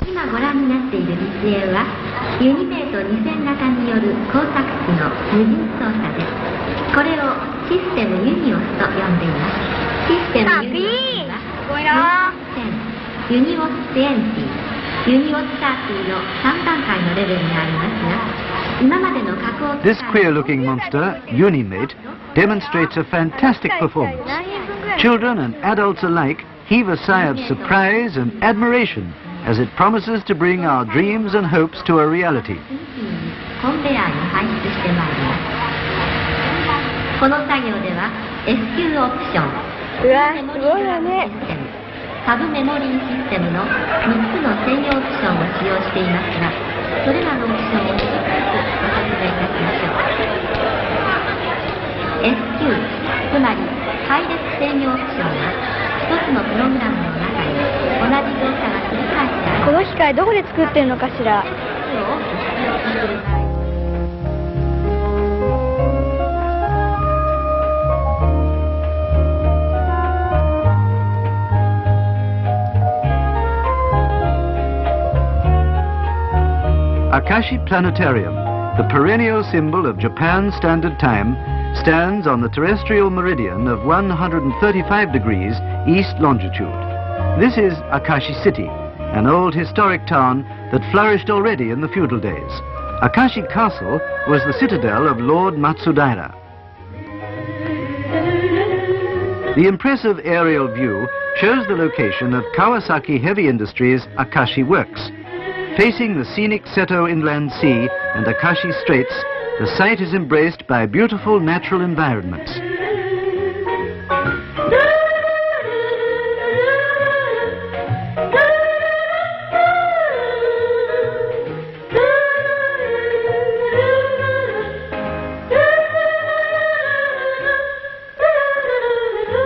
今ご覧になっている実演はユニメート2000型による工作機の無人操作です。これをシステムユニオスと呼んでいます。システムユニオスはユニオス20、ユニオス30の3段階のレベルにありますが、今までの加工機械 This queer-looking monster, Unimate, demonstrates a fantastic performance. Children and adults alike heave a sigh of surprise and admiration as it promises to bring our dreams and hopes to a reality. コンベヤーに排出してまいります。この作業では SQ オプション、メモリーグラムシステム、サブメモリーシステムの3つの専用オプションを使用していますが、それらのオプションを一つずつご説明いたしましょう。SQ、つまり配列制御オプションは一つのプログラムの中に同じ動作が繰り返してある。この機械どこで作ってるのかしら。Akashi Planetarium, the perennial symbol of Japan's standard time, stands on the terrestrial meridian of 135 degrees east longitude. This is Akashi City, an old historic town that flourished already in the feudal days. Akashi Castle was the citadel of Lord Matsudaira. The impressive aerial view shows the location of Kawasaki Heavy Industries' Akashi Works. Facing the scenic Seto Inland Sea and Akashi Straits, the site is embraced by beautiful natural environments.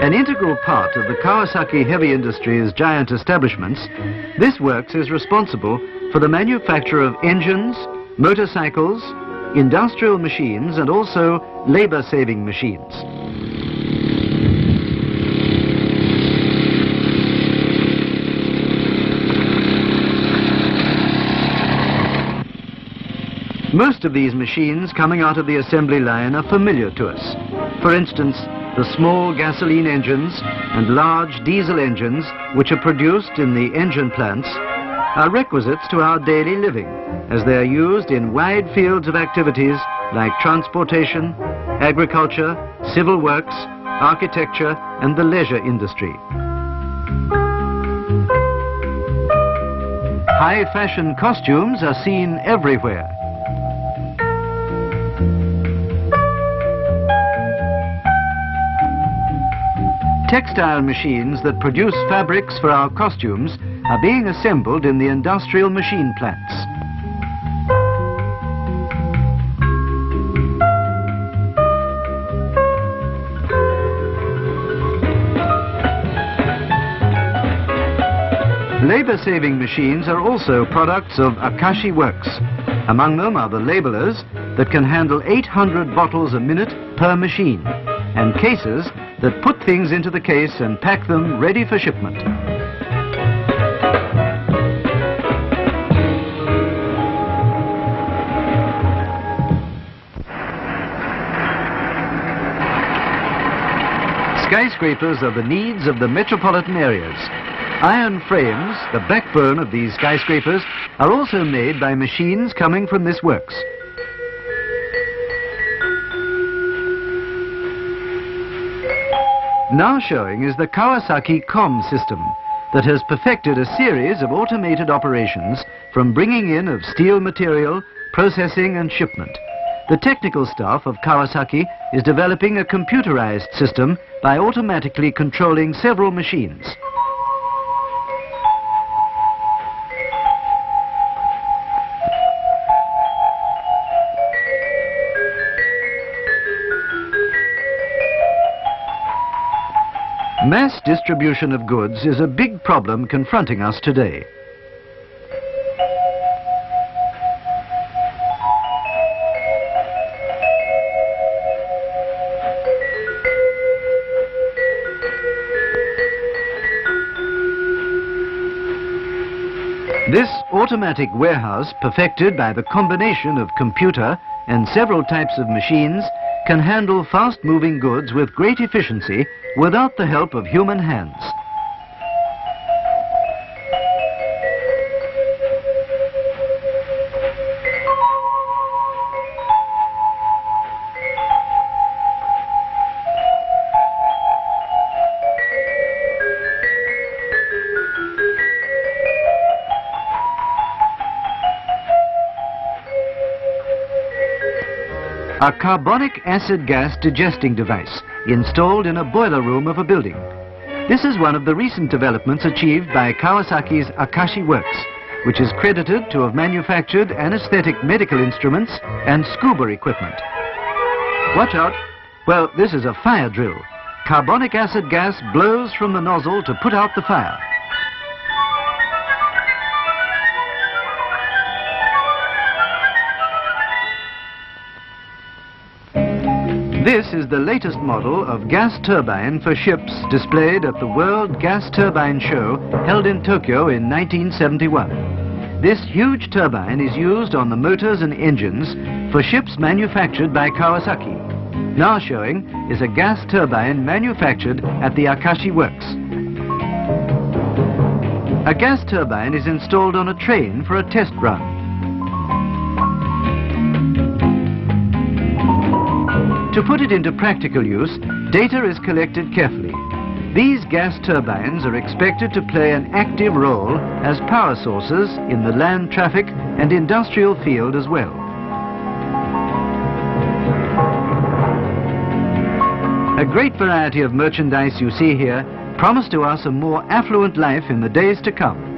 An integral part of the Kawasaki Heavy Industries' giant establishments, this works is responsible for the manufacture of engines, motorcycles, industrial machines and also labor-saving machines. Most of these machines coming out of the assembly line are familiar to us. For instance, the small gasoline engines and large diesel engines which are produced in the engine plants are requisites to our daily living, as they are used in wide fields of activities like transportation, agriculture, civil works, architecture and the leisure industry. High-fashion costumes are seen everywhere. Textile machines that produce fabrics for our costumes are being assembled in the industrial machine plants. Labor-saving machines are also products of Akashi Works. Among them are the labelers that can handle 800 bottles a minute per machine, and cases that put things into the case and pack them ready for shipment. Skyscrapers are the needs of the metropolitan areas. Iron frames, the backbone of these skyscrapers, are also made by machines coming from this works. Now showing is the Kawasaki COM system that has perfected a series of automated operations from bringing in of steel material, processing and shipment. The technical staff of Kawasaki is developing a computerized system by automatically controlling several machines. Mass distribution of goods is a big problem confronting us today. This automatic warehouse, perfected by the combination of computer and several types of machines, can handle fast-moving goods with great efficiency without the help of human hands. A carbonic acid gas digesting device installed in a boiler room of a building. This is one of the recent developments achieved by Kawasaki's Akashi Works, which is credited to have manufactured anesthetic medical instruments and scuba equipment. Watch out! Well, this is a fire drill. Carbonic acid gas blows from the nozzle to put out the fire. This is the latest model of gas turbine for ships displayed at the World Gas Turbine Show held in Tokyo in 1971. This huge turbine is used on the motors and engines for ships manufactured by Kawasaki. Now showing is a gas turbine manufactured at the Akashi Works. A gas turbine is installed on a train for a test run. To put it into practical use, data is collected carefully. These gas turbines are expected to play an active role as power sources in the land traffic and industrial field as well. A great variety of merchandise you see here promise to us a more affluent life in the days to come.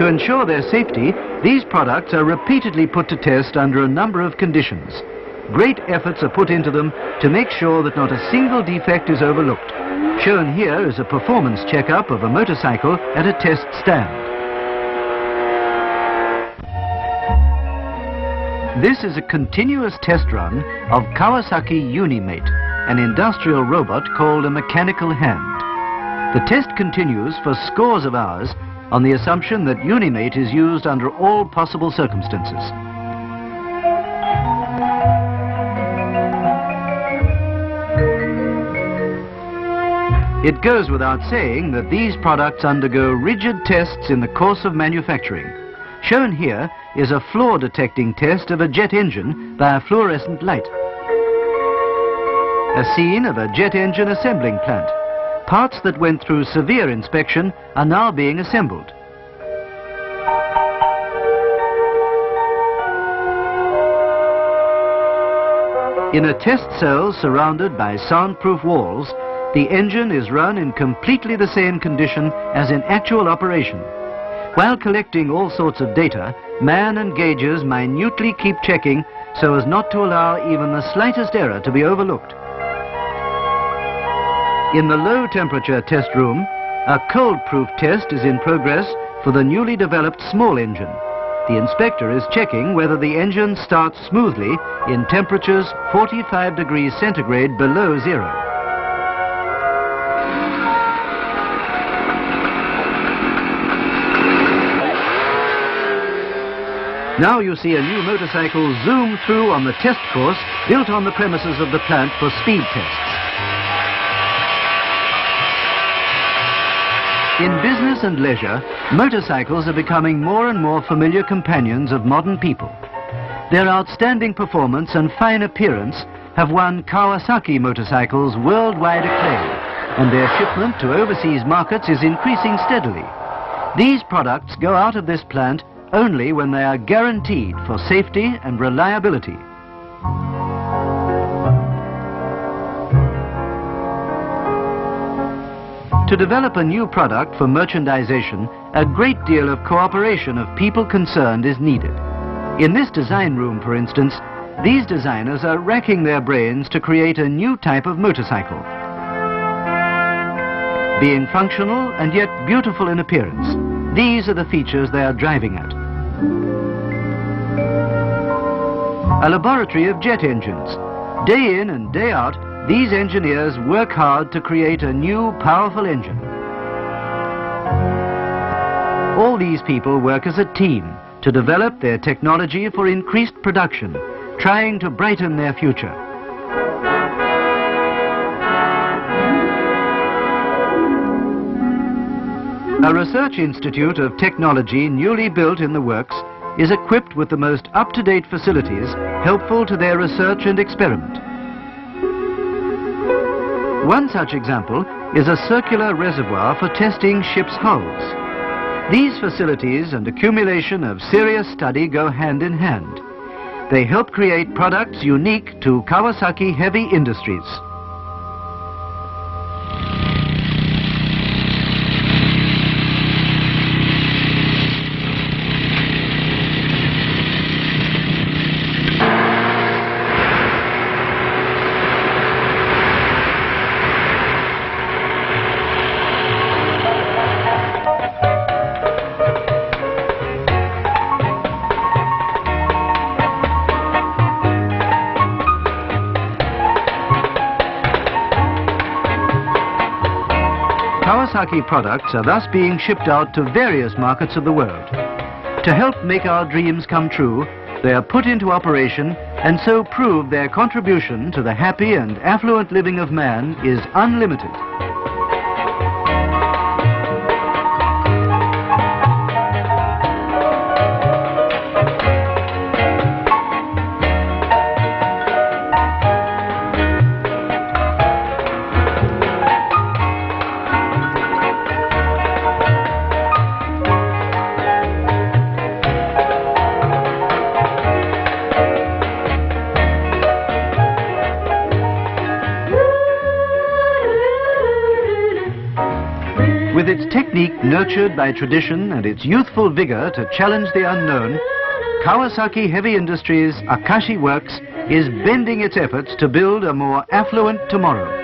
To ensure their safety, these products are repeatedly put to test under a number of conditions. Great efforts are put into them to make sure that not a single defect is overlooked. Shown here is a performance checkup of a motorcycle at a test stand. This is a continuous test run of Kawasaki Unimate, an industrial robot called a mechanical hand. The test continues for scores of hours on the assumption that Unimate is used under all possible circumstances. It goes without saying that these products undergo rigid tests in the course of manufacturing. Shown here is a flaw detecting test of a jet engine by a fluorescent light. A scene of a jet engine assembling plant. Parts that went through severe inspection are now being assembled. In a test cell surrounded by soundproof walls, the engine is run in completely the same condition as in actual operation. While collecting all sorts of data, man and gauges minutely keep checking so as not to allow even the slightest error to be overlooked. In the low-temperature test room, a cold-proof test is in progress for the newly developed small engine. The inspector is checking whether the engine starts smoothly in temperatures 45 degrees centigrade below zero. Now you see a new motorcycle zoom through on the test course built on the premises of the plant for speed tests. In business and leisure, motorcycles are becoming more and more familiar companions of modern people. Their outstanding performance and fine appearance have won Kawasaki motorcycles worldwide acclaim, and their shipment to overseas markets is increasing steadily. These products go out of this plant only when they are guaranteed for safety and reliability. To develop a new product for merchandisation, a great deal of cooperation of people concerned is needed. In this design room, for instance, these designers are racking their brains to create a new type of motorcycle. Being functional and yet beautiful in appearance, these are the features they are driving at. A laboratory of jet engines. Day in and day out, these engineers work hard to create a new, powerful engine. All these people work as a team to develop their technology for increased production, trying to brighten their future. A research institute of technology newly built in the works is equipped with the most up-to-date facilities helpful to their research and experiment. One such example is a circular reservoir for testing ships' hulls. These facilities and accumulation of serious study go hand in hand. They help create products unique to Kawasaki heavy industries. Kawasaki products are thus being shipped out to various markets of the world. To help make our dreams come true, they are put into operation and so prove their contribution to the happy and affluent living of man is unlimited. With its technique nurtured by tradition and its youthful vigor to challenge the unknown, Kawasaki Heavy Industries' Akashi Works is bending its efforts to build a more affluent tomorrow.